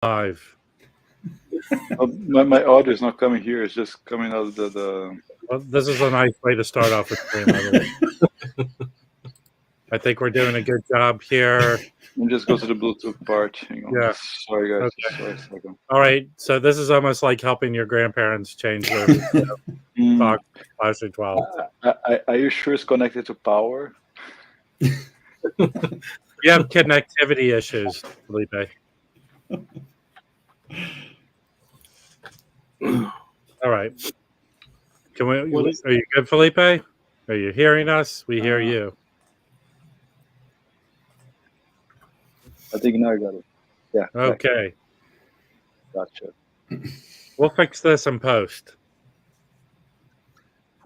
Live. My audio is not coming here. It's just coming out of the. Well, this is a nice way to start off a stream. I think we're doing a good job here. Let me just go to the Bluetooth part. Hang on. Yeah. Sorry, guys. Okay. Sorry a second. All right. So this is almost like helping your grandparents change their Fox 5-12. Are you sure it's connected to power? You have connectivity issues, Felipe. All right. Can we? Are you good, Felipe? Are you hearing us? We hear you. I think now I got it. Yeah. Okay. Gotcha. We'll fix this in post.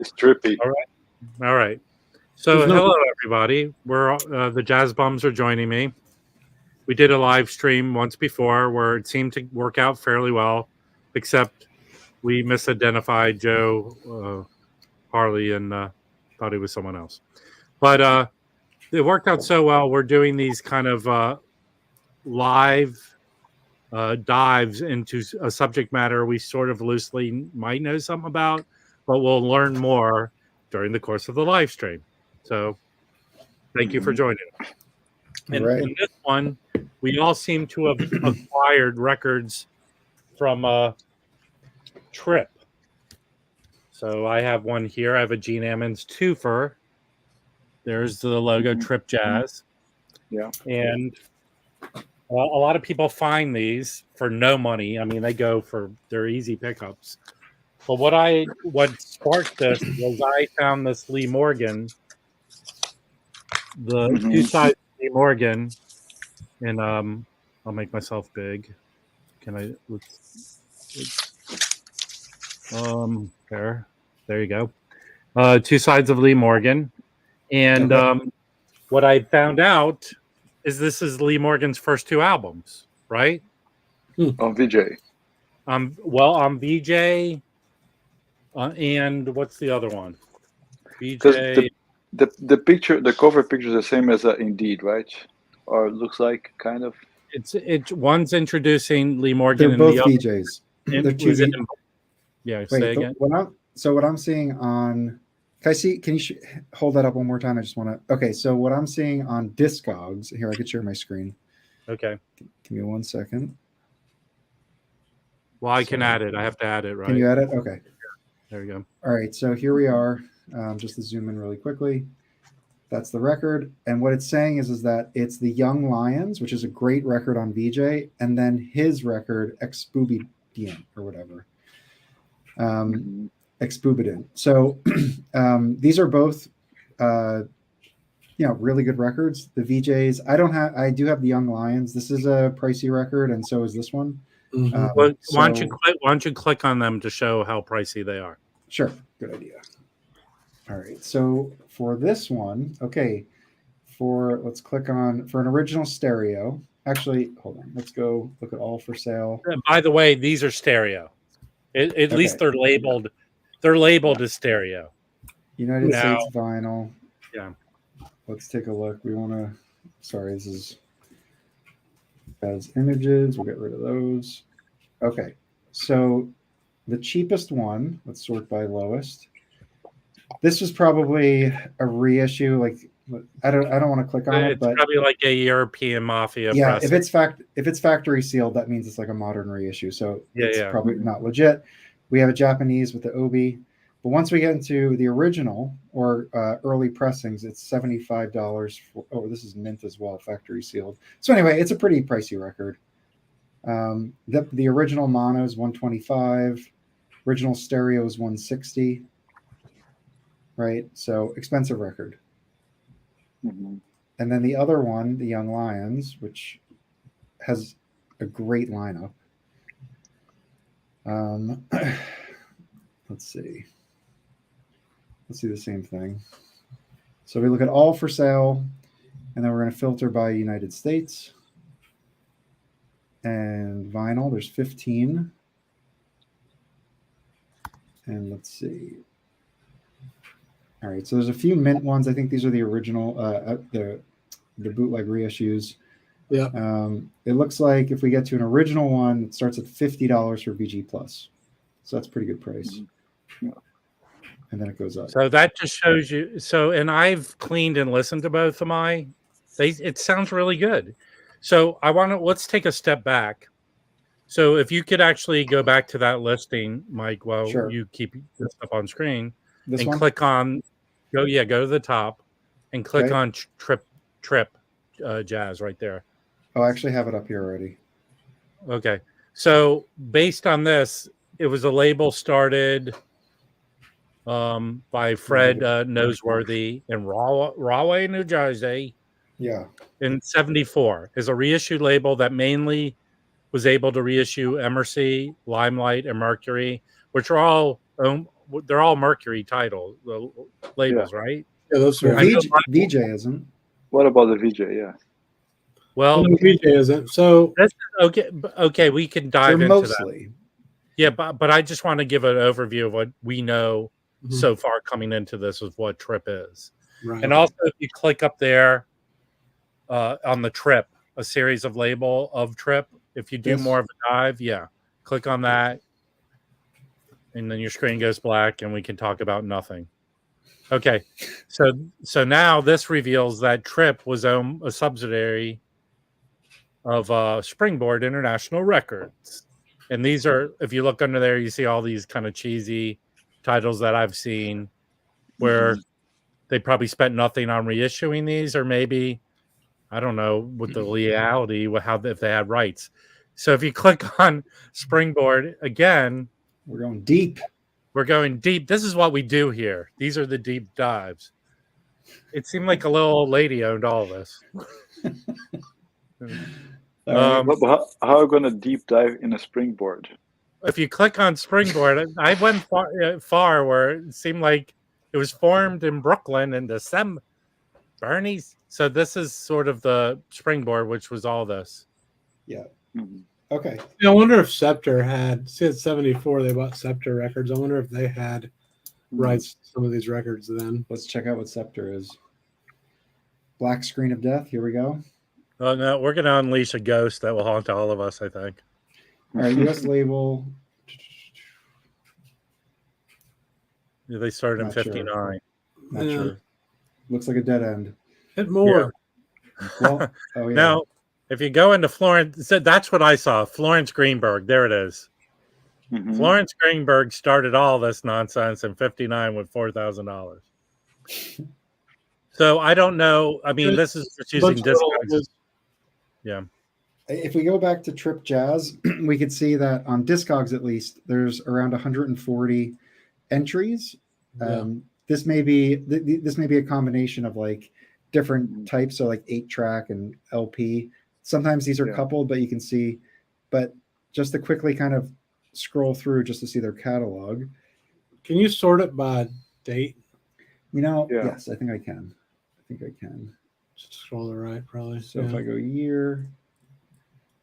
It's trippy. All right. So hello, everybody. We're the Jazz Bums are joining me. We did a live stream once before where it seemed to work out fairly well, except we misidentified Joe Harley and thought he was someone else. But it worked out so well. We're doing these kind of live dives into a subject matter we sort of loosely might know something about, but we'll learn more during the course of the live stream. So thank you for joining us. And in this one, we all seem to have acquired records from Trip. So I have one here. I have a Gene Ammons twofer. There's the logo Trip Jazz. Yeah. And a lot of people find these for no money. I mean, they're easy pickups. But what sparked this was I found this Lee Morgan, the two sides Lee Morgan, and I'll make myself big. Can I? There you go. Two sides of Lee Morgan, and what I found out is this is Lee Morgan's first two albums, right? On VJ. Well, on VJ, and what's the other one? VJ. The picture, the cover picture is the same as Indeed, right? Or it looks like kind of. It's one's introducing Lee Morgan. They're both VJs. They're two. Yeah. Wait, say again. What I'm seeing on. Can you hold that up one more time? I just want to. Okay, so what I'm seeing on Discogs here, I could share my screen. Okay. Give me 1 second. Well, I can add it. I have to add it, right? Can you add it? Okay. There we go. All right, so here we are. Just to zoom in really quickly. That's the record, and what it's saying is that it's the Young Lions, which is a great record on VJ, and then his record Expubidient or whatever. Expubidient. So these are both really good records. The VJs, I do have the Young Lions. This is a pricey record, and so is this one. Why don't you click on them to show how pricey they are? Sure, good idea. All right, so for this one, let's click on for an original stereo. Actually, hold on. Let's go look at all for sale. By the way, these are stereo. At least they're labeled. They're labeled as stereo. United States vinyl. Yeah. Let's take a look. We want to. Sorry, this is as images. We'll get rid of those. Okay, so the cheapest one. Let's sort by lowest. This was probably a reissue. Like I don't want to click on it, but it's probably like a European Mafia. Yeah, press. if it's factory sealed, that means it's like a modern reissue. So it's probably not legit. We have a Japanese with the Obi, but once we get into the original or early pressings, it's $75. This is mint as well, factory sealed. So anyway, it's a pretty pricey record. The original mono is $125. Original stereo is $160. Right, so expensive record. And then the other one, the Young Lions, which has a great lineup. Let's see the same thing. So we look at all for sale, and then we're going to filter by United States and vinyl. There's 15, and let's see. All right, so there's a few mint ones. I think these are the original, the bootleg reissues. Yeah. It looks like if we get to an original one, it starts at $50 for VG Plus. So that's a pretty good price. Yeah. And then it goes up. So that just shows you. So, and I've cleaned and listened to both of my. It sounds really good. So let's take a step back. So if you could actually go back to that listing, Mike, while you keep this up on screen, and click on, go to the top, and click on Trip Jazz right there. Oh, I actually have it up here already. Okay. So based on this, it was a label started by Fred Noseworthy in Rahway, New Jersey. Yeah. In 74. Is a reissued label that mainly was able to reissue Emercy, Limelight, and Mercury, which are all they're all Mercury title labels, right? Yeah, those are. VJ isn't. What about the VJ? Yeah. Well, the VJ isn't. So that's okay. Okay, we can dive into mostly. that. Yeah, but I just want to give an overview of what we know so far coming into this of what Trip is. Right. And also, if you click up there on the Trip, a series of label of Trip, if you do more of a dive, click on that, and then your screen goes black, and we can talk about nothing. Okay, so now this reveals that Trip was a subsidiary of Springboard International Records. And these are, if you look under there, you see all these kind of cheesy titles that I've seen where they probably spent nothing on reissuing these, or maybe, I don't know, with the legality, if they had rights. So if you click on Springboard again, we're going deep. We're going deep. This is what we do here. These are the deep dives. It seemed like a little old lady owned all this. How are we going to deep dive in a Springboard? If you click on Springboard, I went far where it seemed like it was formed in Brooklyn in December. Bernie's. So this is sort of the Springboard, which was all this. Yeah. Okay. I wonder if Scepter had, see at 74, they bought Scepter Records. I wonder if they had rights to some of these records then. Let's check out what Scepter is. Black Screen of Death. Here we go. Oh, no, we're going to unleash a ghost that will haunt all of us, I think. All right, U.S. label. Yeah, they started in 59. Not sure. Looks like a dead end. Hit more. Yeah. Well, Now, if you go into Florence, so that's what I saw. Florence Greenberg. There it is. Florence Greenberg started all this nonsense in 59 with $4,000. So I don't know. I mean, this is just using Discogs. Yeah. If we go back to Trip Jazz, we could see that on Discogs, at least, there's around 140 entries. This may be a combination of like different types, so like 8-track and LP. Sometimes these are coupled, but you can see. But just to quickly kind of scroll through just to see their catalog. Can you sort it by date? Yes, I think I can. Just scroll to the right, probably. So if I go year.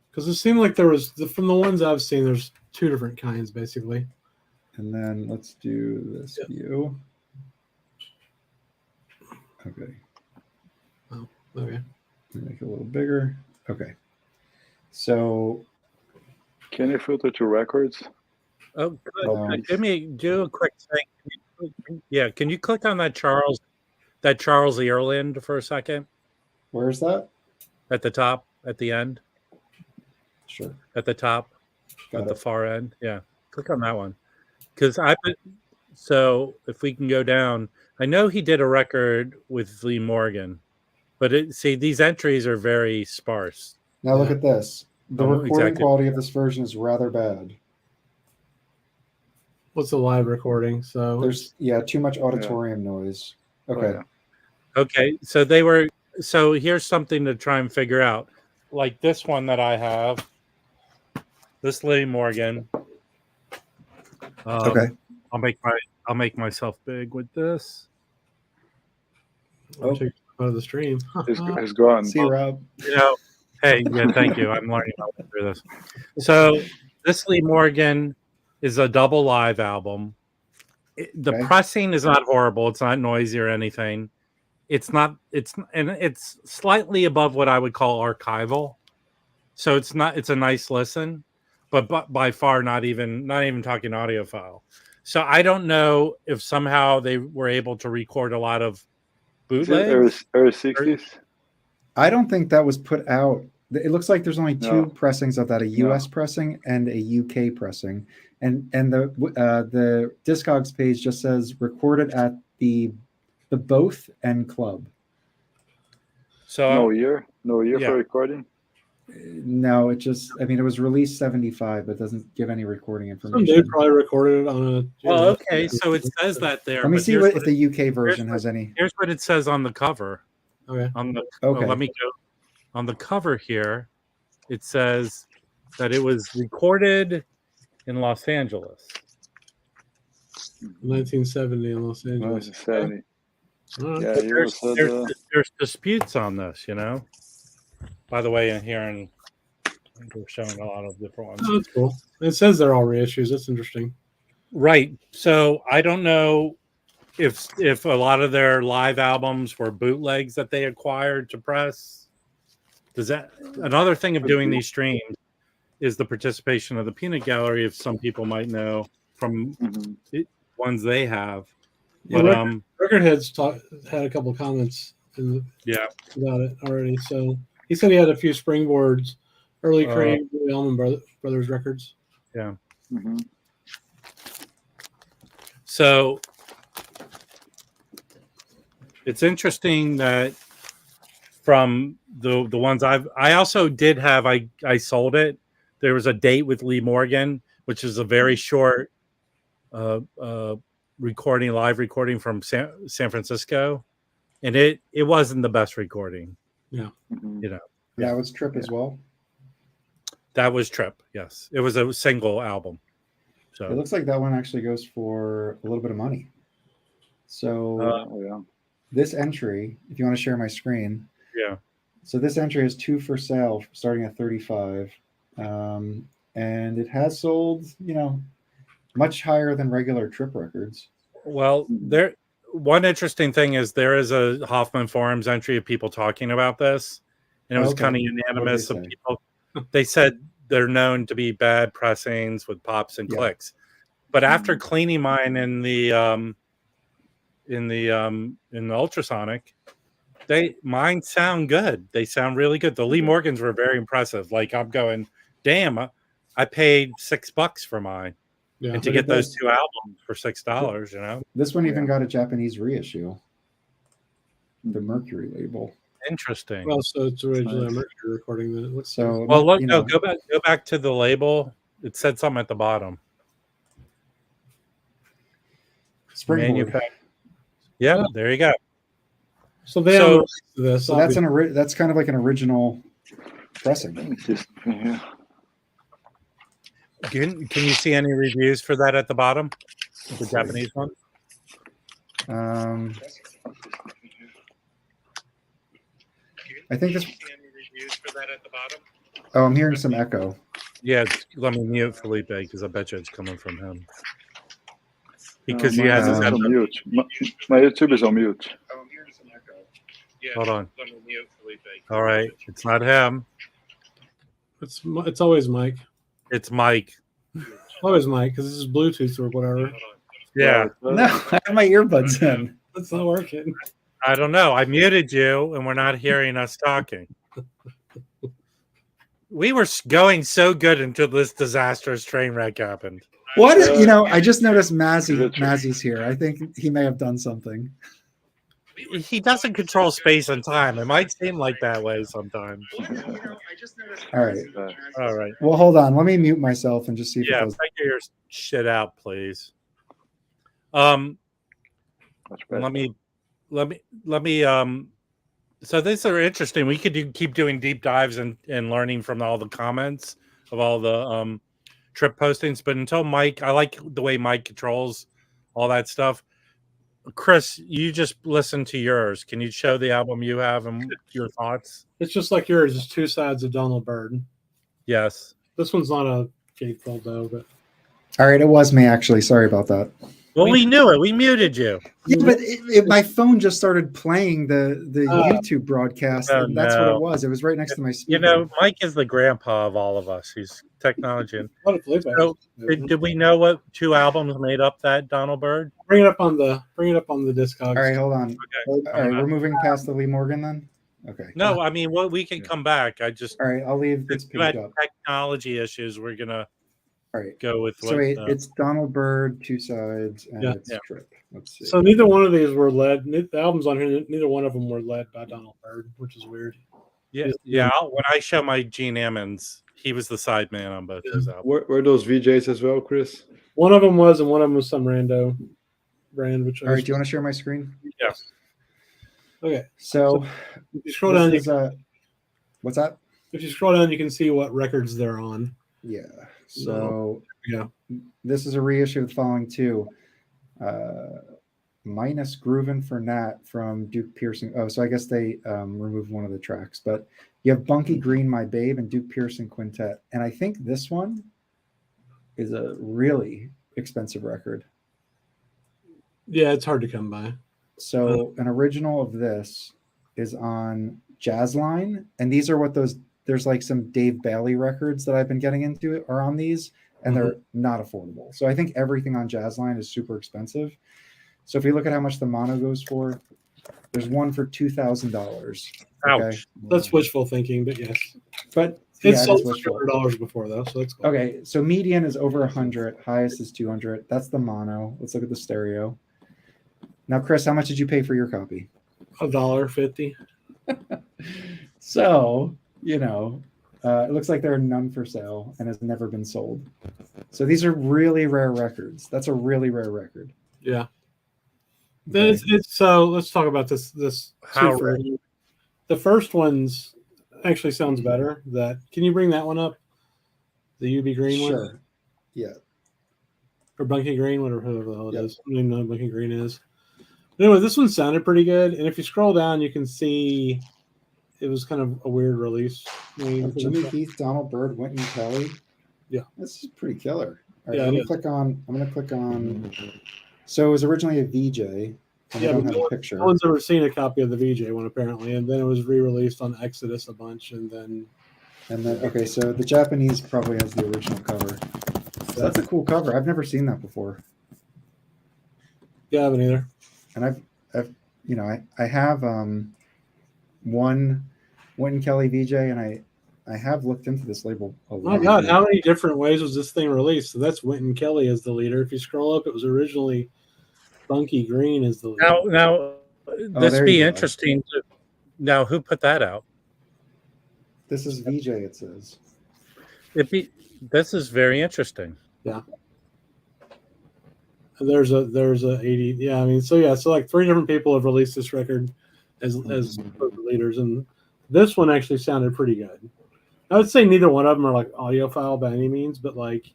Because it seemed like there was, from the ones I've seen, there's two different kinds, basically. And then let's do this view. Okay. Oh, okay. Make it a little bigger. Okay. So. Can you filter to records? Oh, good. Do a quick thing. Yeah, can you click on that Charles Earland for a second? Where's that? At the top, at the end. Sure. At the top, the far end. Yeah, click on that one. Because so if we can go down, I know he did a record with Lee Morgan, but these entries are very sparse. Now look at this. The recording quality of this version is rather bad. What's a live recording? So there's too much auditorium noise. Okay. Okay, so here's something to try and figure out. Like this one that I have, this Lee Morgan. Okay. I'll make myself big with this. Out of the stream. It's gone. See you, Rob. Hey, thank you. I'm learning how to do this. So this Lee Morgan is a double live album. The pressing is not horrible. It's not noisy or anything. It's slightly above what I would call archival. So it's a nice listen, but by far not even talking audiophile. So I don't know if somehow they were able to record a lot of bootlegs. Early 60s? I don't think that was put out. It looks like there's only two pressings of that: a US pressing and a UK pressing. And the Discogs page just says recorded at the Both and Club. So no year for recording. No, it was released 75, but doesn't give any recording information. Some dude probably recorded it on a. Well, okay, so it says that there. Let me see if the UK version has any. Here's what it says on the cover. Okay. Let me go on the cover here. It says that it was recorded in Los Angeles. 1970 in Los Angeles. 1970. Yeah, there's disputes on this, By the way, in here, and we're showing a lot of different ones. Oh, that's cool. It says they're all reissues. That's interesting. Right. So I don't know if a lot of their live albums were bootlegs that they acquired to press. Does that another thing of doing these streams is the participation of the Peanut Gallery, if some people might know from ones they have. But Record Heads had a couple comments about it already. So he said he had a few springboards, early Crane, Allman Brothers records. Yeah. So it's interesting that from the ones I also did have, I sold it. There was a Date with Lee Morgan, which is a very short live recording from San Francisco, and it wasn't the best recording. Yeah. That was Trip as well. That was Trip. Yes, it was a single album. So it looks like that one actually goes for a little bit of money. So this entry, if you want to share my screen. Yeah. So this entry is 2 for sale, starting at 35, and it has sold, much higher than regular Trip records. Well, one interesting thing is there is a Hoffman Forums entry of people talking about this, and it was kind of unanimous of people. They said they're known to be bad pressings with pops and clicks, but after cleaning mine in the ultrasonic, mine sound good. They sound really good. The Lee Morgans were very impressive. Like I'm going, damn, I paid $6 for mine. Yeah, and to get those two albums for $6, This one even got a Japanese reissue. The Mercury label. Interesting. Well, so it's originally a Mercury recording. Then go back to the label. It said something at the bottom. Springboard. Yeah, there you go. So this. So that's kind of like an original pressing. Can you see any reviews for that at the bottom? The Japanese one? I think this. Oh, I'm hearing some echo. Yeah, let me mute Felipe because I bet you it's coming from him. Because he has his head on mute. My YouTube is on mute. Oh, I'm hearing some echo. Yeah, hold on. Let me mute Felipe. All right, it's not him. It's always Mike. It's Mike. Always Mike, because this is Bluetooth or whatever. Yeah. No, I have my earbuds in. It's not working. I don't know. I muted you, and we're not hearing us talking. We were going so good until this disastrous train wreck happened. What? I just noticed Mazzy's here. I think he may have done something. He doesn't control space and time. It might seem like that way sometimes. All right. All right. Well, hold on. Let me mute myself and just see if it does. Figure your shit out, please. Let me. So these are interesting. We could keep doing deep dives and learning from all the comments of all the Trip postings. But until Mike, I like the way Mike controls all that stuff. Chris, you just listen to yours. Can you show the album you have and your thoughts? It's just like yours. It's two sides of Donald Byrd. Yes. This one's not a gatefold though, but all right, it was me actually. Sorry about that. Well, we knew it. We muted you. Yeah, but my phone just started playing the YouTube broadcast, and that's what it was. It was right next to my speaker. You know, Mike is the grandpa of all of us. He's technology. So, did we know what 2 albums made up that Donald Byrd? Bring it up on the Discogs. All right, hold on. Okay. All right, we're moving past the Lee Morgan then. Okay. No, I mean, well, we can come back. All right, I'll leave this page up. Technology issues. We're gonna go with. So it's Donald Byrd, 2 sides, and it's Trip. Let's see. So neither one of these were led. The albums on here, neither one of them were led by Donald Byrd, which is weird. Yeah. When I show my Gene Ammons, he was the side man on both those albums. Were those VJs as well, Chris? One of them was, and one of them was some rando brand. Which all right, do you want to share my screen? Yes. Okay. So if you scroll down, what's that? If you scroll down, you can see what records they're on. Yeah. So this is a reissue of the following 2. Minus Groovin' for Nat from Duke Pearson. Oh, so I guess they removed one of the tracks, but you have Bunky Green, My Babe, and Duke Pearson Quintet. And I think this one is a really expensive record. Yeah, it's hard to come by. So an original of this is on Jazzline, and these are what there's like some Dave Bailey records that I've been getting into are on these, and they're not affordable. So I think everything on Jazzline is super expensive. So if you look at how much the mono goes for, there's one for $2,000. Okay? That's wishful thinking, but yes. But it's sold for $200 before though, so that's cool. Okay, so median is over 100, highest is 200. That's the mono. Let's look at the stereo. Now, Chris, how much did you pay for your copy? $1.50. So, it looks like there are none for sale and has never been sold. So these are really rare records. That's a really rare record. Yeah. Okay. So let's talk about this. How rare? The first one's actually sounds better. Can you bring that one up? The UB Green one? Sure. Yeah. Or Bunky Green, whatever the hell it is. I don't even know what Bunky Green is. But anyway, this one sounded pretty good. And if you scroll down, you can see it was kind of a weird release. Jimmy Keith, Donald Byrd, Wynton Kelly. Yeah. This is pretty killer. All right, I'm going to click on. So it was originally a VJ. And I don't have a picture. No one's ever seen a copy of the VJ one, apparently. And then it was re-released on Exodus a bunch. And then, okay, so the Japanese probably has the original cover. So that's a cool cover. I've never seen that before. Yeah, I haven't either. And I have one Wynton Kelly VJ, and I have looked into this label a lot. Oh my God, how many different ways was this thing released? So that's Wynton Kelly as the leader. If you scroll up, it was originally Bunky Green as the leader. Now this be interesting. Now, who put that out? This is VJ, it says. This is very interesting. Yeah. There's a 80. Yeah, I mean, so like 3 different people have released this record as leaders, and this one actually sounded pretty good. I would say neither one of them are like audiophile by any means, but like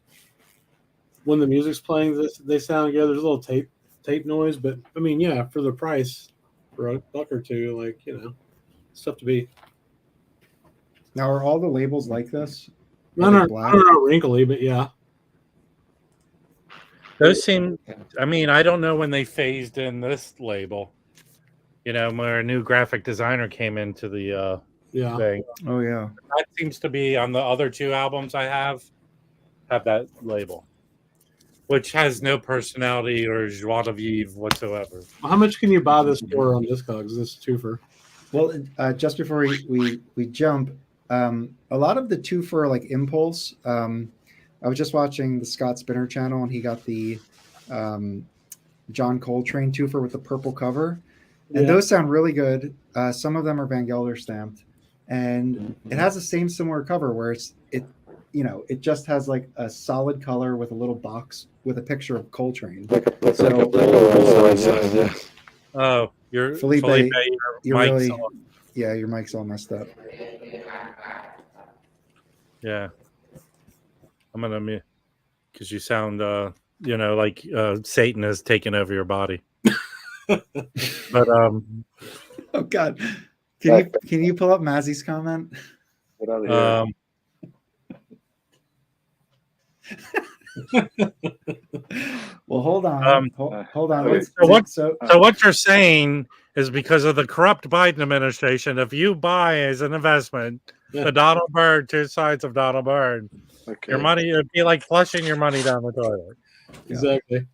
when the music's playing, they sound good. There's a little tape noise, but I mean, yeah, for the price, for $1 or $2, like it's tough to beat. Now, are all the labels like this? No, wrinkly, but yeah. Those seem. I mean, I don't know when they phased in this label. Where a new graphic designer came into the thing. Oh yeah, that seems to be on the other 2 albums I have that label, which has no personality or joie de vivre whatsoever. Well, how much can you buy this for on Discogs? This twofer. Well, just before we jump, a lot of the twofer like Impulse. I was just watching the Scott Spinner channel, and he got the John Coltrane twofer with the purple cover. And those sound really good. Some of them are Van Gelder stamped, and it has the same similar cover where it just has like a solid color with a little box with a picture of Coltrane. Oh, you're Felipe, your mic's really, yeah, your mic's all messed up. Yeah, I'm gonna mute because you sound like Satan has taken over your body. But oh God, can you pull up Mazzy's comment? Get out of here. Well, hold on. Hold on. Okay. So what you're saying is because of the corrupt Biden administration, if you buy as an investment the Donald Byrd, two sides of Donald Byrd, your money would be like flushing your money down the toilet. Exactly.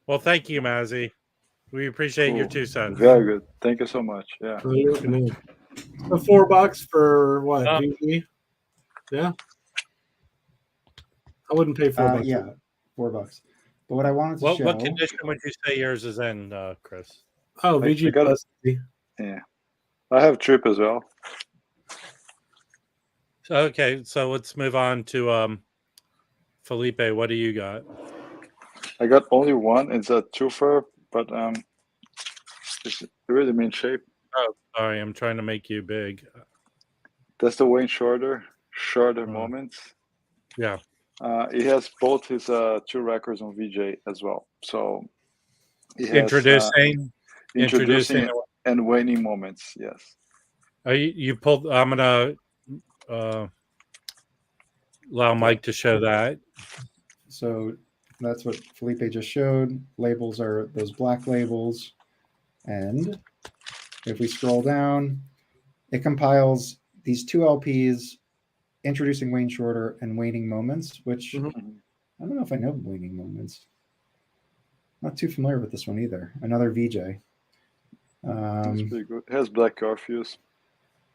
Well, thank you, Mazzy. We appreciate your 2 cents. Very good. Thank you so much. Yeah. So you're looking at the $4 for what? VG? Yeah. I wouldn't pay $4. Yeah, $4. But what I wanted to show. What condition would you say yours is in, Chris? Oh, VG plus. Yeah. I have Trip as well. Okay, so let's move on to Felipe. What do you got? I got only one. It's a twofer, but it's really mean shape. Oh, sorry, I'm trying to make you big. That's the Wayne Shorter moments. Yeah. He has both his 2 records on VJ as well. So he has introducing and waning moments. Yes. You pulled. I'm gonna allow Mike to show that. So that's what Felipe just showed. Labels are those black labels. And if we scroll down, it compiles these 2 LPs introducing Wayne Shorter and waning moments, which I don't know if I know waning moments. Not too familiar with this one either. Another VJ. That's pretty good. It has black curfews.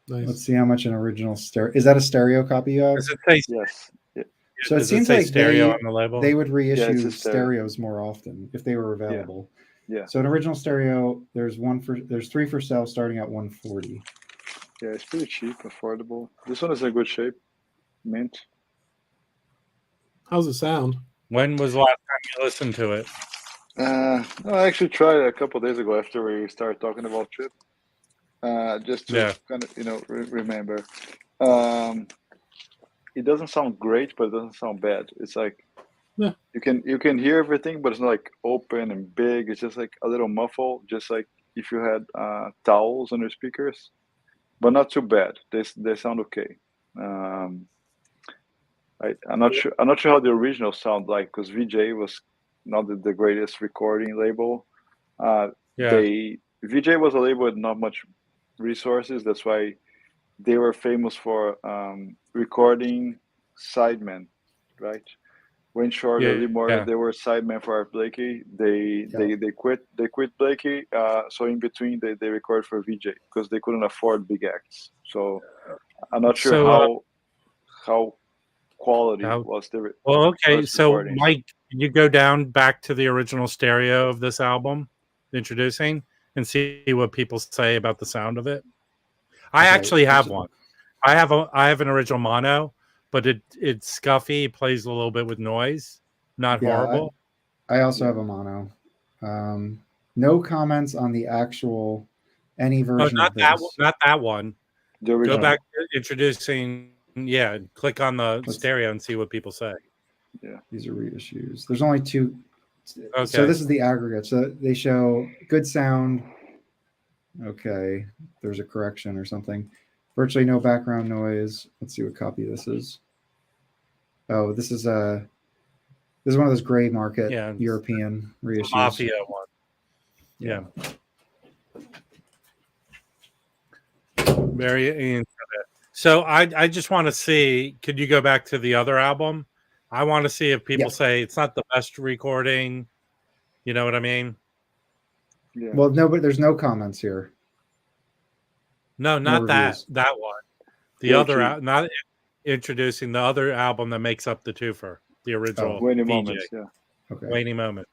Nice. Let's see how much an original stereo. Is that a stereo copy you have? Does it say, yes. Yeah. So it seems like stereo on the label? They would reissue stereos more often if they were available. Yeah. So an original stereo, there's 3 for sale starting at $140. Yeah, it's pretty cheap, affordable. This one is in good shape. Mint. How's it sound? When was the last time you listened to it? I actually tried it a couple of days ago after we started talking about Trip. Just to kind of remember. It doesn't sound great, but it doesn't sound bad. It's like you can hear everything, but it's not like open and big. It's just like a little muffled, just like if you had towels on your speakers, but not too bad. They sound okay. I'm not sure how the original sound like, because VJ was not the greatest recording label. VJ was a label with not much resources. That's why they were famous for recording sidemen, right? Wayne Shorter, Lee Morgan, they were sidemen for Art Blakey. They quit Blakey. So in between they recorded for VJ because they couldn't afford big acts. So I'm not sure how quality was the so recordings. Mike, can you go down back to the original stereo of this album, introducing, and see what people say about the sound of it? I actually have one. I have an original mono, but it's scuffy. It plays a little bit with noise. Not horrible. I also have a mono. No comments on the actual any version. Not that one. Go back to introducing. Yeah, click on the stereo and see what people say. Yeah, these are reissues. There's only 2. Okay. So this is the aggregate. So they show good sound. Okay, there's a correction or something. Virtually no background noise. Let's see what copy this is. Oh, this is one of those gray market European reissues. Mafia one. Yeah. Very interesting. So I just want to see, could you go back to the other album? I want to see if people say it's not the best recording. You know what I mean? Yeah. Well, no, but there's no comments here. No, not that one. The other, not introducing the other album that makes up the twofer, the original Waning VJ. Moments, Okay. Waning Moment.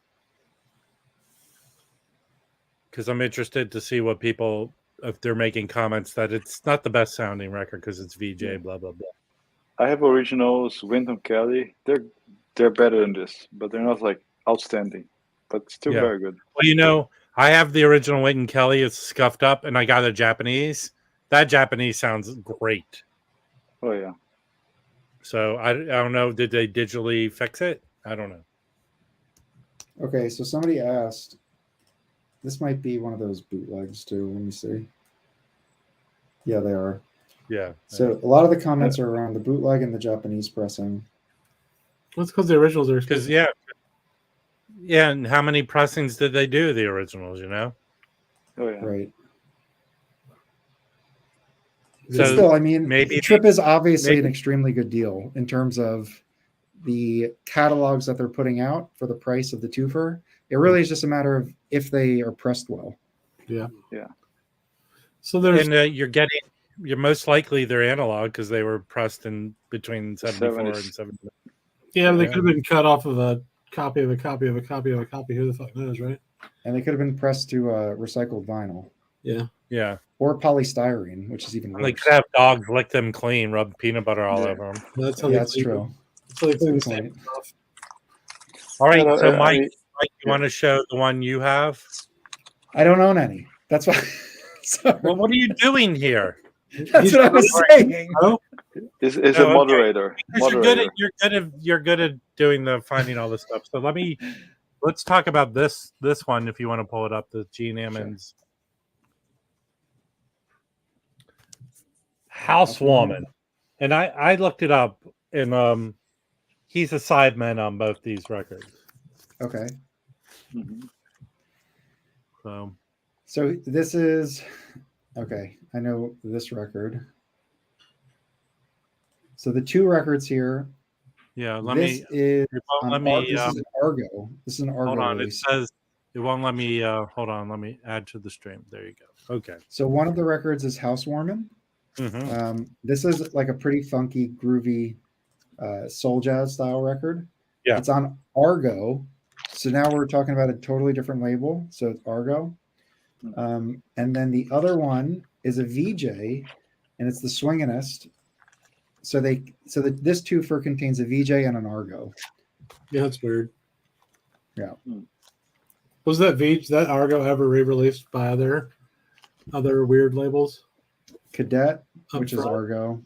Because I'm interested to see what people, if they're making comments that it's not the best sounding record because it's VJ, blah, blah, blah. I have originals, Wynton Kelly. They're better than this, but they're not like outstanding, but still very good. Well, I have the original Wynton Kelly. It's scuffed up, and I got a Japanese. That Japanese sounds great. Oh, yeah. So I don't know. Did they digitally fix it? I don't know. Okay, so somebody asked, this might be one of those bootlegs too. Let me see. Yeah, they are. Yeah. So a lot of the comments are around the bootleg and the Japanese pressing. That's because the originals are Because yeah, and how many pressings did they do the originals? You know. Oh yeah. Right. So But still, I mean, maybe Trip is obviously an extremely good deal in terms of the catalogs that they're putting out for the price of the twofer. It really is just a matter of if they are pressed well. Yeah. Yeah. So there's you're most likely they're analog because they were pressed in between 74 and 70. Yeah, they could have been cut off of a copy of a copy of a copy of a copy. Who the fuck knows, right? And they could have been pressed to recycled vinyl. Yeah. Yeah. Or polystyrene, which is even worse. They could have dogs lick them clean, rub peanut butter all over them. That's true. That's how they clean the off. All right, so Mike, you want to show the one you have? I don't own any. That's why. Well, what are you doing here? That's what I was saying. No? Is a moderator. Okay. You're good at doing the finding all this stuff. So let's talk about this one if you want to pull it up. The Gene Ammons Housewoman, and I looked it up, and he's a sideman on both these records. Okay. So this is okay. I know this record. So the two records here. Yeah, this is an Argo. This is an Argo. Hold on, release. it says it won't let me. Hold on, let me add to the stream. There you go. Okay. So one of the records is Housewarming. This is like a pretty funky, groovy soul jazz style record. Yeah, it's on Argo. So now we're talking about a totally different label. So it's Argo. And then the other one is a VJ, and it's the Swinginist. So this twofer contains a VJ and an Argo. Yeah, that's weird. Yeah. Was that Argo ever re-released by other weird labels? Cadet, which is Argo,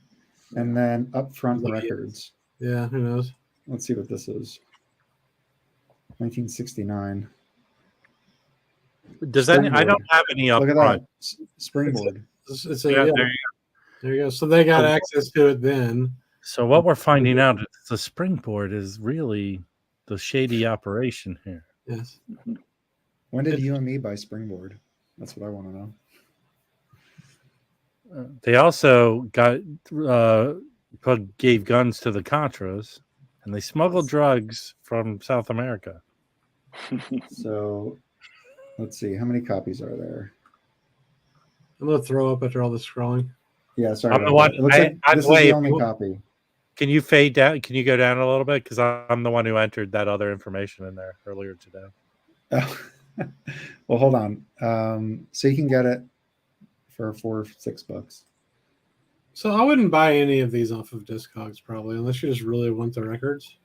and then Upfront Records. Yeah, who knows? Let's see what this is. 1969. Does that? I don't have any Upfront. Look at that Springboard. There you go. So they got access to it then. So what we're finding out is the Springboard is really the shady operation here. Yes. When did you and me buy Springboard? That's what I want to know. They also gave guns to the Contras, and they smuggled drugs from South America. So let's see. How many copies are there? I'm going to throw up after all this scrolling. Yeah, sorry. I'm the one. It looks like this is the only copy. Can you fade down? Can you go down a little bit? Because I'm the one who entered that other information in there earlier today. Oh. Well, hold on. So you can get it for $4-6. So I wouldn't buy any of these off of Discogs probably, unless you just really want the records.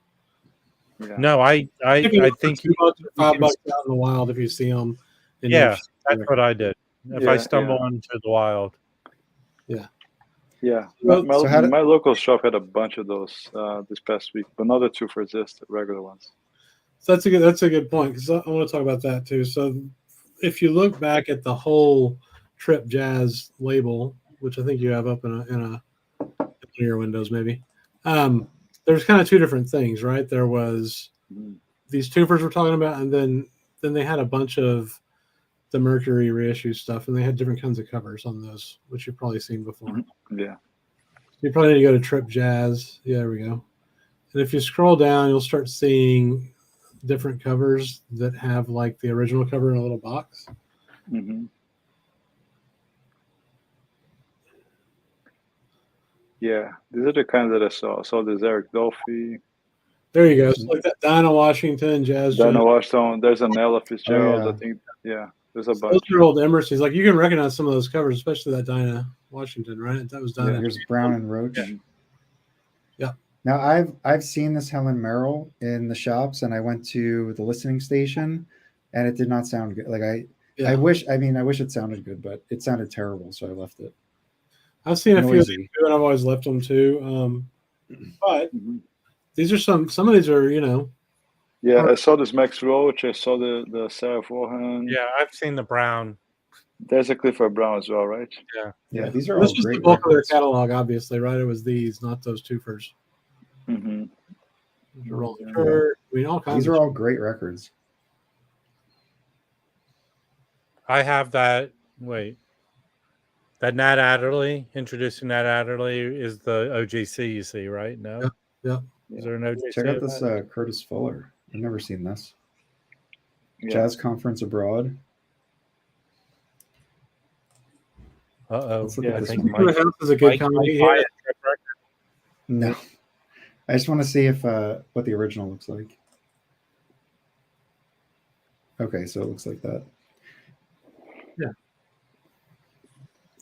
Yeah. No, I think $2 or $5 out in the wild if you see them. Yeah, that's what I did. If I stumble into the wild. Yeah. Yeah. My local shop had a bunch of those this past week, but not the two for just regular ones. So that's a good point, because I want to talk about that too. So if you look back at the whole Trip Jazz label, which I think you have up in your windows maybe, there's kind of two different things, right? There was these twofers we're talking about, and then they had a bunch of the Mercury reissue stuff, and they had different kinds of covers on those, which you've probably seen before. Yeah. You probably need to go to Trip Jazz. Yeah, there we go. And if you scroll down, you'll start seeing different covers that have like the original cover in a little box. Yeah, these are the kinds that I saw. I saw this Eric Dolphy. There you go. So like that Dinah Washington, Jazz. Dinah Washington. There's an Ella Fitzgerald. I think. Yeah, there's a bunch. Those are old Emerson's. Like you can recognize some of those covers, especially that Dinah Washington, right? That was Dinah. Yeah, here's Brown and Roach. Yeah. Now I've seen this Helen Merrill in the shops, and I went to the listening station, and it did not sound good. Like I wish it sounded good, but it sounded terrible, so I left it. I've seen a few of these too, and I've always left them too. But these are some of these are, Yeah, I saw this Max Roach. I saw the Sarah Vaughan. Yeah, I've seen the Brown. There's a Clifford Brown as well, right? Yeah. These are this all was great the bulk records. of their catalog, obviously, right? It was these, not those twofers. Rolling Kurt. I mean, all kinds. These are all great records. I have that. Wait, that Nat Adderley, introducing Nat Adderley is the OJC. You see, right? No. Yeah. Is there an OJC? Check out this Curtis Fuller. I've never seen this. Yeah. Jazz Conference Abroad. Uh-oh. Yeah, I think Mike is a good comedy. No. I just want to see if what the original looks like. Okay, so it looks like that. Yeah.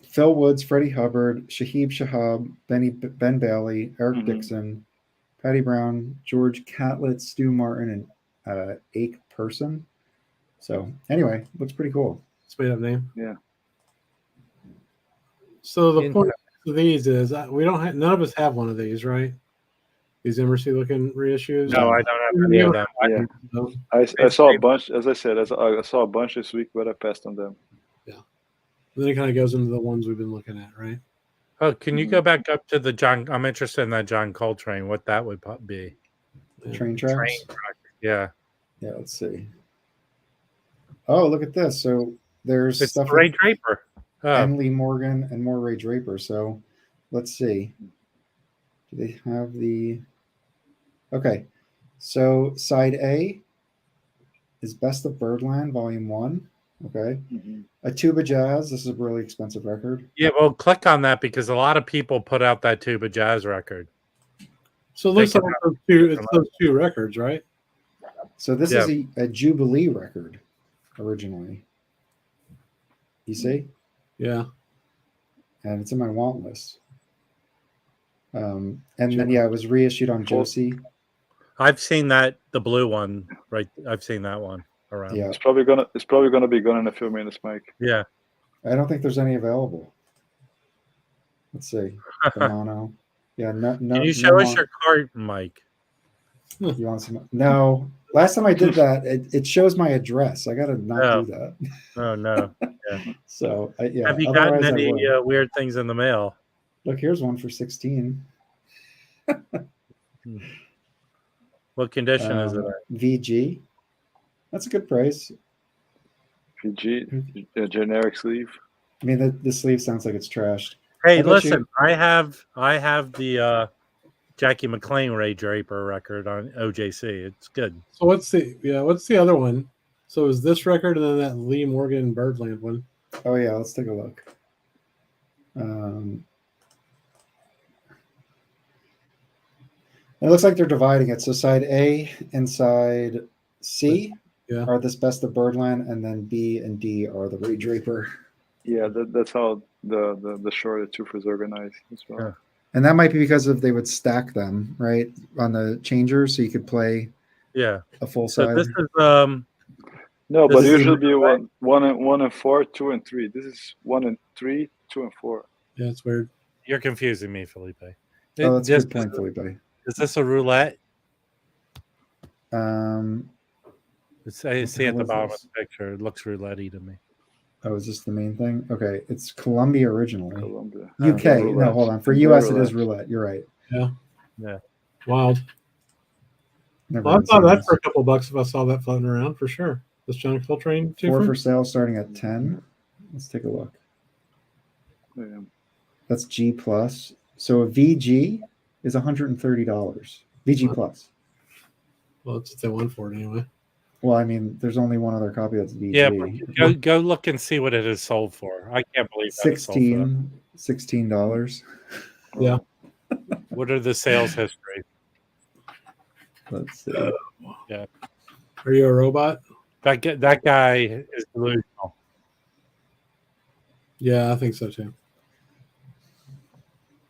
Phil Woods, Freddie Hubbard, Shahib Shahab, Ben Bailey, Eric Dixon, Patty Brown, George Catlett, Stu Martin, and Ake Person. So anyway, looks pretty cool. It's made up name. Yeah. So the point of these is we don't have, none of us have one of these, right? These Emercy looking reissues. No, I don't have any of them. Yeah. I saw a bunch. As I said, I saw a bunch this week, but I passed on them. Yeah. And then it kind of goes into the ones we've been looking at, right? Oh, can you go back up to the John? I'm interested in that John Coltrane. What that would be? Train tracks. Yeah. Yeah. Let's see. Oh, look at this. So there's it's stuff Ray Draper. And Lee Morgan and more Ray Draper. So let's see. Do they have the... Okay. So side A is Best of Birdland, Volume 1. Okay. A Tuba Jazz. This is a really expensive record. Yeah, well, click on that because a lot of people put out that Tuba Jazz record. So it looks like it's those two records, right? So this is a Jubilee record originally. You see? Yeah. And it's in my want list. And then, it was reissued on Josie. I've seen that, the blue one, right? I've seen that one around. Yeah. It's probably gonna be gone in a few minutes, Mike. Yeah. I don't think there's any available. Let's see. The mono. Yeah, no. Can you show us your card, Mike? You want some? No. Last time I did that, it shows my address. I gotta not do that. Oh no. Yeah. So yeah. Have you gotten any weird things in the mail? Look, here's one for 16. What condition is it? VG. That's a good price. VG, a generic sleeve. I mean, the sleeve sounds like it's trashed. Hey, listen, I have the Jackie McLean Ray Draper record on OJC. It's good. So what's the other one? So is this record and then that Lee Morgan Birdland one? Oh yeah, let's take a look. It looks like they're dividing it. So side A and side C are this Best of Birdland, and then B and D are the Ray Draper. Yeah, that's how the short of Tooth is organized as well. Yeah. And that might be because they would stack them right on the changers, so you could play a full side. So this is no, but usually be one and 4, 2 and 3. This is 1 and 3, 2 and 4. Yeah, it's weird. You're confusing me, Felipe. Oh, that's a good point, Felipe. Is this a roulette? I see at the bottom of the picture. It looks roulette-y to me. Oh, is this the main thing? Okay, it's Columbia originally. Columbia. UK. No, hold on. For US, it is roulette. You're right. Yeah. Wild. Well, I saw that for a couple bucks if I saw that floating around for sure. This John Coltrane 4 for sale starting at 10. Let's take a look. Yeah. That's G plus. So a VG is $130. VG plus. Well, it's the one for it anyway. Well, I mean, there's only one other copy that's VG. Yeah, go look and see what it is sold for. I can't believe that $16. Yeah. What are the sales history? Let's see. Yeah. Are you a robot? That guy is delusional. Yeah, I think so too.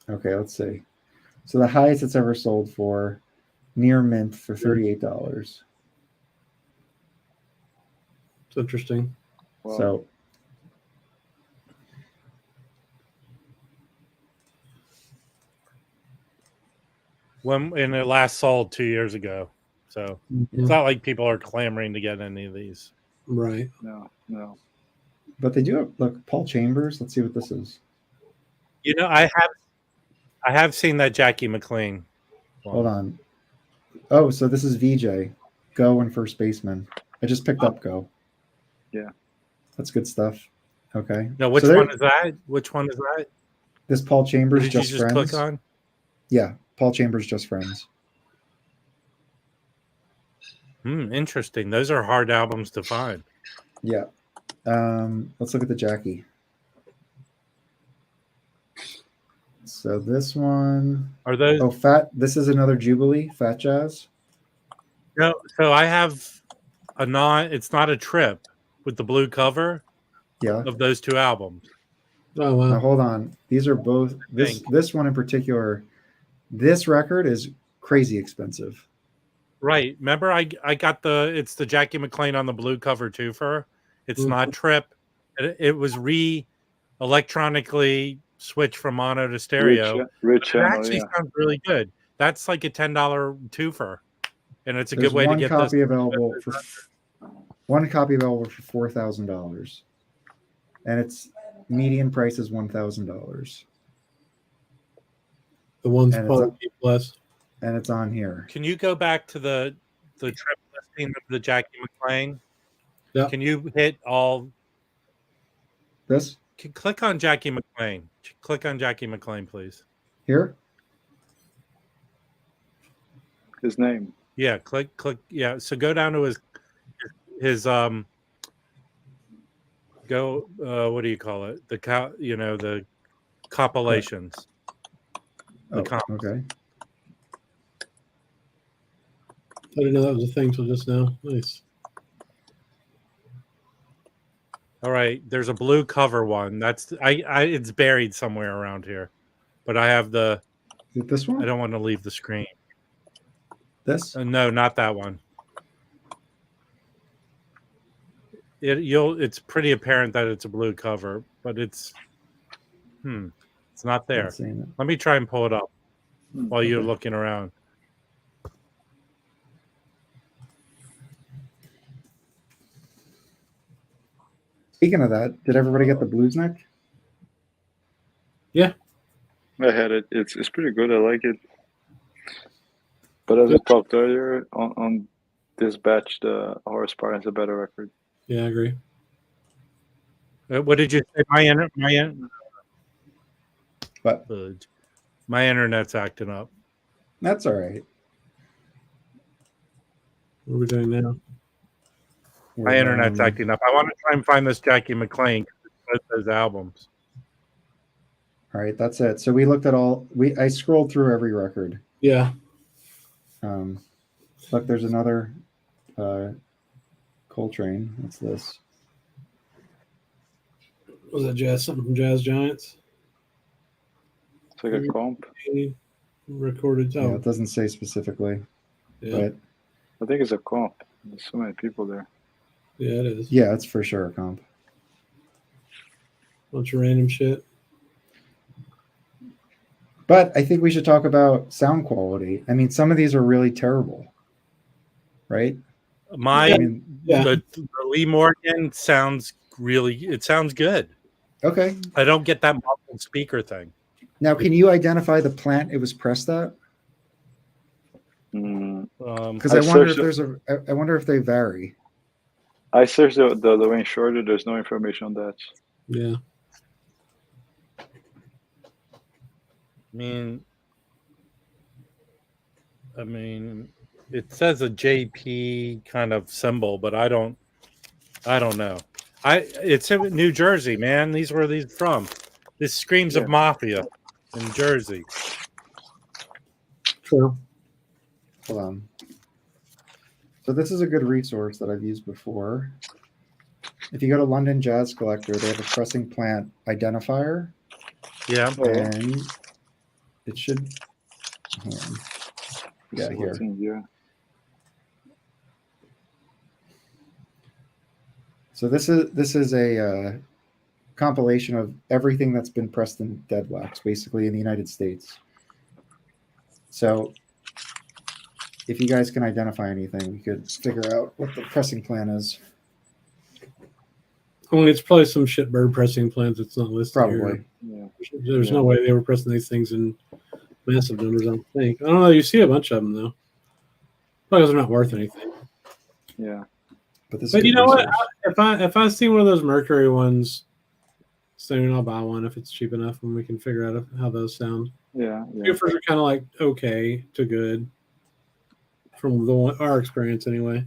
Okay, let's see. So the highest it's ever sold for, near mint for $38. It's interesting. Wow. So and it last sold 2 years ago. So it's not like people are clamoring to get any of these. Right. No. But they do have, look, Paul Chambers. Let's see what this is. You know, I have seen that Jackie McLean. Hold on. Oh, so this is VJ, Go and First Baseman. I just picked up Go. Yeah. That's good stuff. Okay. No, which one is that? Which one is that? This Paul Chambers, Did Just you just Friends. click on? Yeah, Paul Chambers, Just Friends. Interesting. Those are hard albums to find. Yeah. Let's look at the Jackie. So this one. Are those? Oh, Fat. This is another Jubilee, Fat Jazz. No. So I have a it's not a trip with the blue cover. Yeah. Of those two albums. Oh wow. Now hold on. These are both. This one in particular. This record is crazy expensive. Right. Remember, I got it's the Jackie McLean on the blue cover too. It's not Trip. It was electronically switched from mono to stereo. Rich it actually sounds really good. That's like a $10 twofer, and it's a good way to get one copy this. available for $4,000, and its median price is $1,000. The one's called Plus. And it's on here. Can you go back to the Trip listing of the Jackie McLean? Yeah. Can you hit all this? Click on Jackie McLean. Click on Jackie McLean, please. Here? His name. Yeah, click. Yeah, so go down to his go what do you call it? The compilations. Okay. I didn't know that was a thing till just now. Nice. All right, there's a blue cover one. That's it's buried somewhere around here, but I have Is it this one? I don't want to leave the screen. This? No, not that one. It's pretty apparent that it's a blue cover, but it's not there. Let me try and pull it up while you're looking around. Speaking of that, did everybody get the Blues Neck? Yeah. I had it. It's pretty good. I like it. But as I talked earlier, on this batch, the Horsepower is a better record. Yeah, I agree. What did you say? My internet's acting up. That's all right. What are we doing now? My internet's acting up. I want to try and find this Jackie McLean, those albums. All right, that's it. So we looked at I scrolled through every record. Yeah. Look, there's another Coltrane. What's this? Was that something from Jazz Giants? It's like a comp. Recorded. Yeah, it doesn't say specifically. Yeah. But I think it's a comp. There's so many people there. Yeah, it is. Yeah, it's for sure a comp. Bunch of random shit. But I think we should talk about sound quality. I mean, some of these are really terrible, right? The Lee Morgan sounds good. Okay. I don't get that muffled speaker thing. Now, can you identify the plant it was pressed at? Because I wonder if they vary. I searched the Wayne Shorter. There's no information on that. Yeah. I mean, it says a JP kind of symbol, but I don't know. It's in New Jersey, man. Where are these from? This screams of mafia in Jersey. True. Hold on. So this is a good resource that I've used before. If you go to London Jazz Collector, they have a pressing plant identifier. Yeah. And it should. Hold on. Yeah, here. So this is a compilation of everything that's been pressed in dead wax, basically in the United States. So if you guys can identify anything, we could figure out what the pressing plan is. I mean, it's probably some shit Byrd pressing plants that's not listed Probably. Here. Yeah. There's no way they were pressing these things in massive numbers, I don't think. I don't know. You see a bunch of them, though. because they're not worth anything. Yeah. But you know what? If I see one of those Mercury ones soon, I'll buy one if it's cheap enough, and we can figure out how those sound. Yeah. Goofers are kind of like okay to good from our experience, anyway.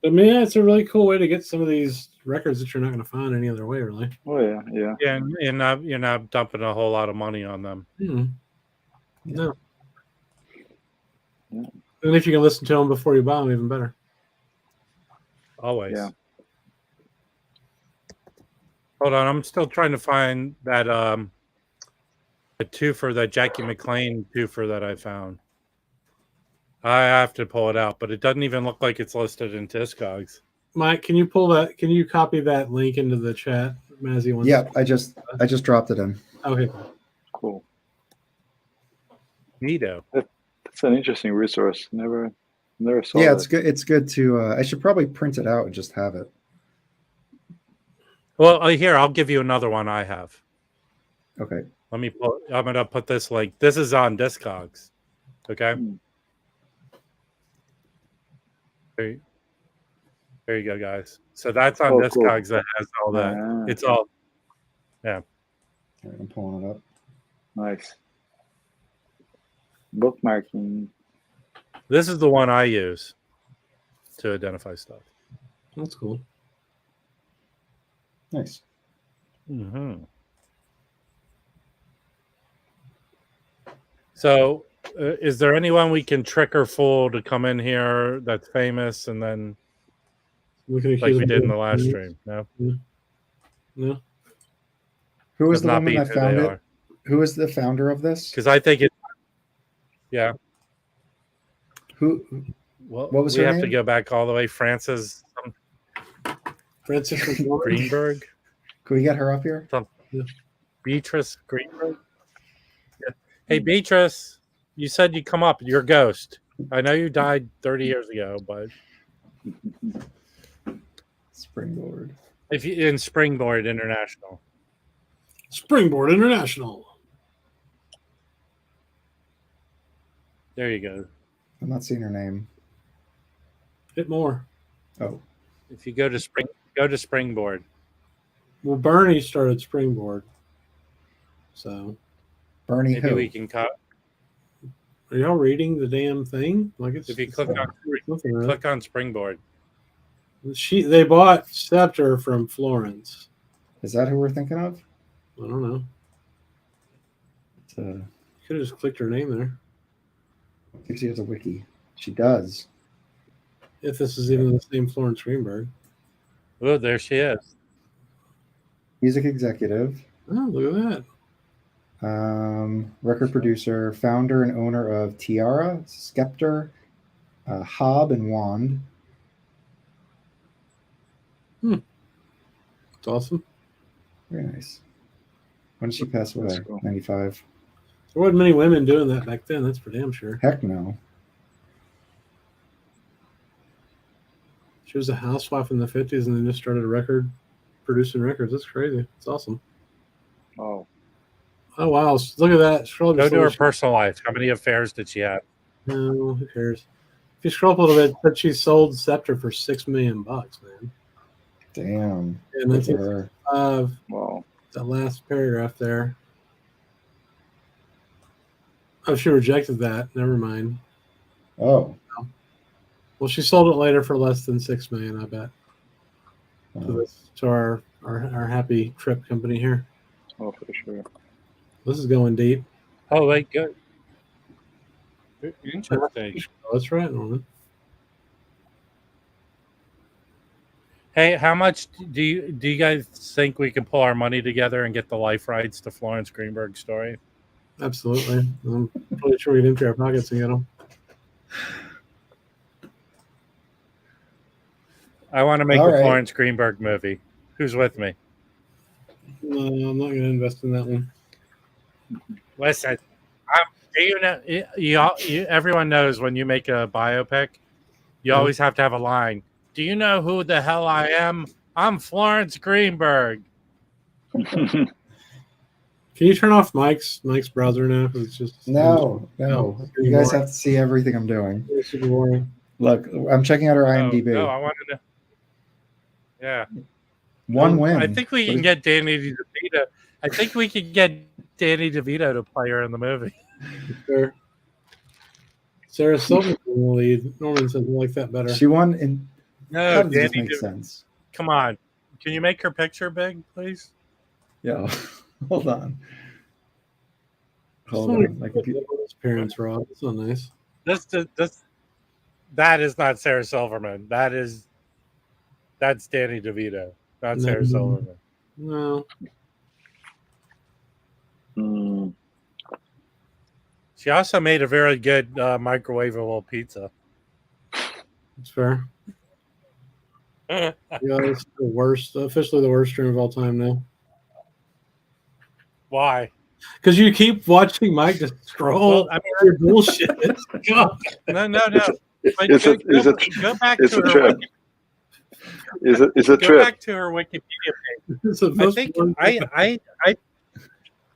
But man, it's a really cool way to get some of these records that you're not going to find any other way, really. Oh yeah, yeah. Yeah, and you're not dumping a whole lot of money on them. No. Yeah. And if you can listen to them before you buy them, even better. Always. Yeah. Hold on, I'm still trying to find that a twofer, that Jackie McLean twofer that I found. I have to pull it out, but it doesn't even look like it's listed in Discogs. Mike, can you pull that? Can you copy that link into the chat, Mazzy? Yeah, I just dropped it in. Okay, Cool. Neato. That's an interesting resource. Never saw. Yeah, that. it's good. It's good to. I should probably print it out and just have it. Well, here, I'll give you another one I have. Okay. Let me pull. I'm gonna put this link. This is on Discogs. Okay. There you go, guys. So that's on Discogs. Cool. That has all that. It's all. Yeah. All right, I'm pulling it up. Nice. Bookmarking. This is the one I use to identify stuff. That's cool. Nice. Mm-hmm. So, is there anyone we can trick or fool to come in here that's famous, and then like we did in the last stream? No. No. Who is the woman that found it? Who is the founder of this? Because I think it. Yeah. Who? Well, what was her name? We have to go back all the way. Francis Greenberg. Can we get her up here? Beatrice Greenberg. Yeah. Hey, Beatrice, you said you'd come up. You're a ghost. I know you died 30 years ago, but Springboard. If you in Springboard International. Springboard International. There you go. I'm not seeing her name. Hit more. Oh. If you go to Springboard. Well, Bernie started Springboard. So Bernie maybe who? We can cut. Are y'all reading the damn thing? Like it's if you click on Springboard. They bought Scepter from Florence. Is that who we're thinking of? I don't know. You could have just clicked her name there. I think she has a wiki. She does. If this is even the same Florence Greenberg. Oh, there she is. Music executive. Oh, look at that. Record producer, founder and owner of Tiara, Scepter, Hob, and Wand. It's awesome. Very nice. When did she pass away? Cool. 95. There wasn't many women doing that back then. That's for damn sure. Heck no. She was a housewife in the 50s and then just started producing records. That's crazy. It's awesome. Oh. Oh, wow. Look at that. Go to her personal life. How many affairs did she have? No, who cares? If you scroll up a little bit, but she sold Scepter for $6 million, man. Damn. And that's her. Wow. That last paragraph there. Oh, she rejected that. Never mind. Oh. Well, she sold it later for less than $6 million, I bet. To our happy trip company here. Oh, for sure. This is going deep. Oh, wait, good. Interesting. That's right, Norman. Hey, how much do you guys think we can pull our money together and get the life rights to Florence Greenberg's story? Absolutely. I'm pretty sure we'd empty our pockets and get them. I want to make a Florence Greenberg movie. Who's with me? No, I'm not going to invest in that one. Listen, do you know? Everyone knows when you make a biopic, you always have to have a line. Do you know who the hell I am? I'm Florence Greenberg. Can you turn off Mike's browser now? It's just No. You guys have to see everything I'm doing. It's super boring. Look, I'm checking out our IMDb. No, I wanted to. Yeah. One win. I think we can get Danny DeVito. I think we could get Danny DeVito to play her in the movie. Sure. Sarah Silverman's in the lead. Norman says I like that better. She won in. No, how does Danny this make sense? Come on. Can you make her picture big, please? Yeah. Hold on. Hold on. My computer. His parents, Rob. It's not nice. That is not Sarah Silverman. That's Danny DeVito, not Sarah Silverman. No. She also made a very good microwavable pizza. It's fair. Yeah, it's the worst. Officially the worst stream of all time now. Why? Because you keep watching Mike just scroll. Well, I mean, your bullshit. God. No. Like, It's a trip. It's a go trip. back to her Wikipedia page.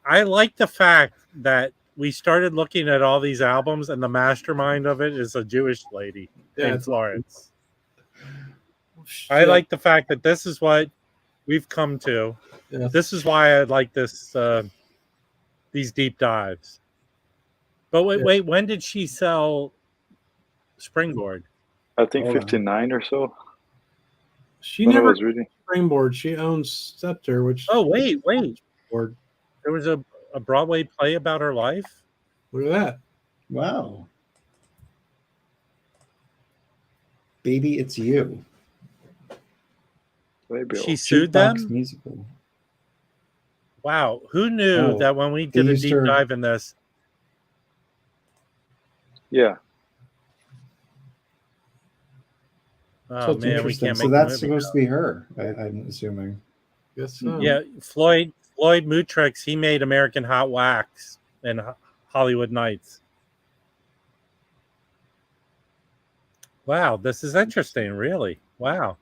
I like the fact that we started looking at all these albums, and the mastermind of it is a Jewish lady named Florence. I like the fact that this is what we've come to. Yeah. This is why I like this these deep dives. But wait, when did she sell Springboard? I think 59 or so. She never Springboard. She owns Scepter, which. Oh wait. Board. There was a Broadway play about her life. Look at that! Wow. Baby, it's you. She sued them. Musical. Wow, who knew that when we did a deep dive in this? Yeah. Oh man, we can't make. So that's supposed to be her. I'm assuming. Yes. So. Yeah, Floyd Mutrix. He made American Hot Wax and Hollywood Nights. Wow, this is interesting. Really, wow.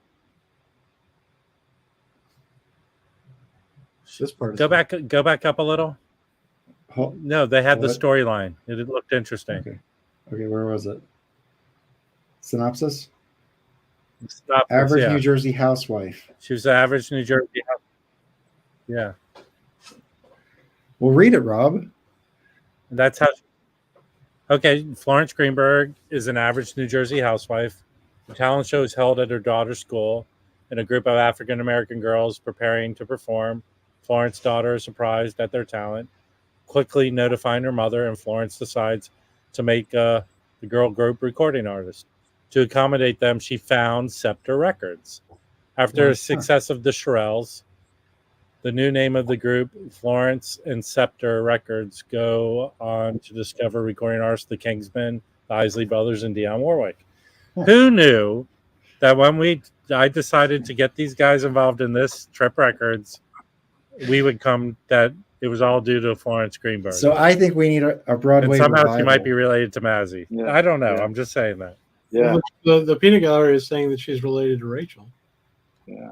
This part. Go back up a little. No, they had the storyline. It looked interesting. Okay, where was it? Synopsis. Average New Jersey housewife. She was the average New Jersey housewife. Yeah. Well, read it, Rob. That's how. Okay, Florence Greenberg is an average New Jersey housewife. The talent show is held at her daughter's school, and a group of African American girls preparing to perform. Florence's daughter is surprised at their talent, quickly notifying her mother, and Florence decides to make the girl group recording artist. To accommodate them, she found Scepter Records. After the success of the Shirelles, the new name of the group, Florence and Scepter Records, go on to discover recording artists, the Kingsmen, the Isley Brothers, and Dionne Warwick. Who knew that when I decided to get these guys involved in this Trip Records, we would come that it was all due to Florence Greenberg. So I think we need a Broadway. And somehow revival. she might be related to Mazzy. Yeah. I don't know. Yeah. I'm just saying that. Yeah. The Peanut Gallery is saying that she's related to Rachel. Yeah.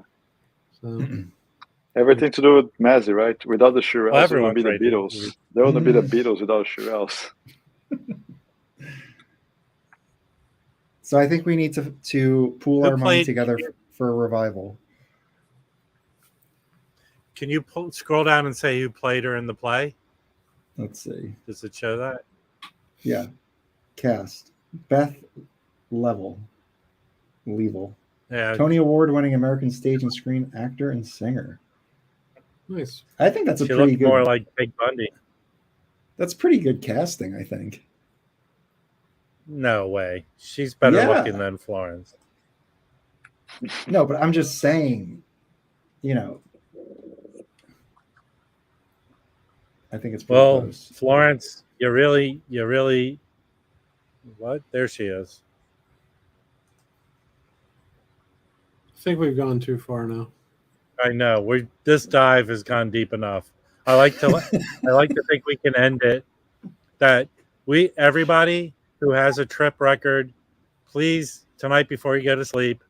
So everything to do with Mazzy, right? Without the Shirelles, it would be the right. Beatles. There wouldn't be the Beatles without the Shirelles. So I think we need to pool our money together for a revival. Can you scroll down and say who played her in the play? Let's see. Does it show that? Yeah. Cast. Beth Level. Yeah. Tony Award-winning American stage and screen actor and singer. Nice. I think that's she pretty looked good. More like Big Bundy. That's pretty good casting, I think. No way. She's better looking than Florence. No, but I'm just saying, I think it's pretty close. Florence, you really what? There she is. I think we've gone too far now. I know. This dive has gone deep enough. I like to think we can end it that everybody who has a Trip record, please tonight before you go to sleep,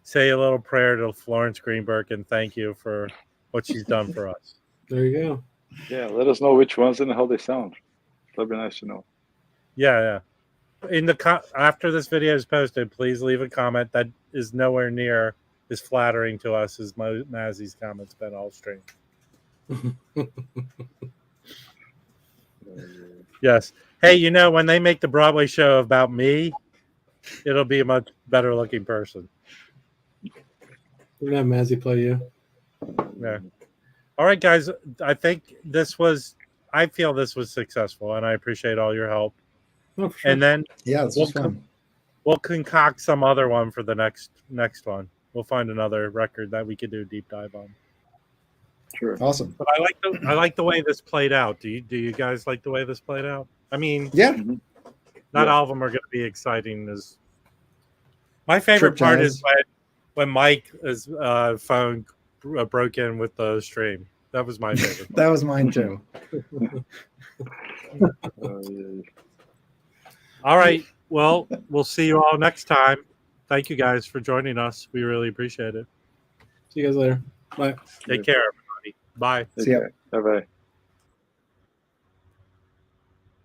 say a little prayer to Florence Greenberg and thank you for what she's done for us. There you go. Yeah, let us know which ones and how they sound. That'd be nice to know. Yeah. In the after this video is posted, please leave a comment that is nowhere near as flattering to us as Mazzy's comments been all stream. Yes. Hey, when they make the Broadway show about me, it'll be a much better looking person. We're gonna have Mazzy play you. Yeah. All right, guys. I feel this was successful, and I appreciate all your help. Oh, for sure. And then this was fun. We'll concoct some other one for the next one. We'll find another record that we could do a deep dive on. Sure. Awesome. But I like the way this played out. Do you guys like the way this played out? I mean, yeah. Not all of them are going to be exciting. As my favorite part is when Mike's phone broke in with the stream. That was my favorite. That was mine too. All right. Well, we'll see you all next time. Thank you guys for joining us. We really appreciate it. See you guys later. Bye. Take care, everybody. Bye. See ya. Bye-bye.